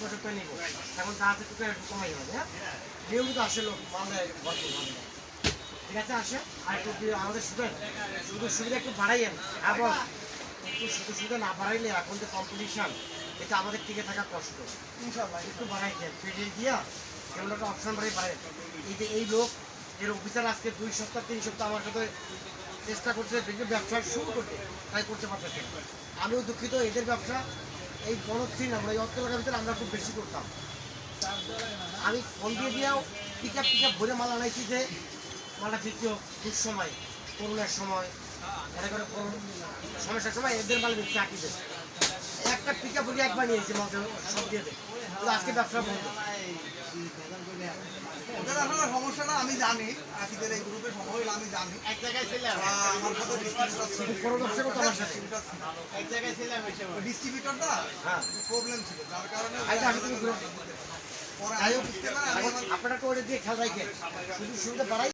বছর নিব এখন তা আছে একটু কমাই যাবে। হ্যাঁ নিয়মিত আসে লোক মালদায় ভরপুর ভালো। ঠিক আছে আসে আর একটু আমাদের শুধু সুবিধা একটু বাড়াইয়েন এবং একটু শুধু সুবিধা না বাড়াইলে এখন যে কম্পিটিশান এটা আমাদের টিকে থাকা কষ্ট। ইনশাল্লাহ একটু বাড়াই দেন পেটে দিয়া কেমন একটা অপশন বাড়াই এই যে এই লোক এর অফিসার আজকে 2 সপ্তাহ 3 সপ্তাহ আমার সাথে চেষ্টা করছে ব্যবসা শুরু করতে তাই করতে পারতেছে। আমিও দুঃখিত এদের ব্যবসা এই বনশ্রী আমরা এই অর্থ টাকার ভিতরে আমরা খুব বেশি করতাম। আমি ফোন দিয়ে দিয়েও পিক আপ ভরে মাল আনাইছি যে মালটা বিক্রি হোক দুঃসময় করোনার সময় এটা করে সমস্যার সময় এদের মাল বেশি আঁকিদের একটা পিক আপ ভরে একবার নিয়েছি মাল সব দিয়ে দেয় কিন্তু আজকে ব্যবসা বন্ধ। ওদের আসলে সমস্যাটা আমি জানি, আকিদের এই গ্রুপের সমস্যা আমি জানি। এক জায়গায় ছিলাম আমার সাথে ডিস্ট্রিবিউটর ছিল, এক জায়গায় ছিলাম ডিস্ট্রিবিউটরটা প্রবলেম ছিল যার কারণে আপনারা তো ওটা দিয়ে খেয়াল রাখেন শুধু সুবিধা বাড়াই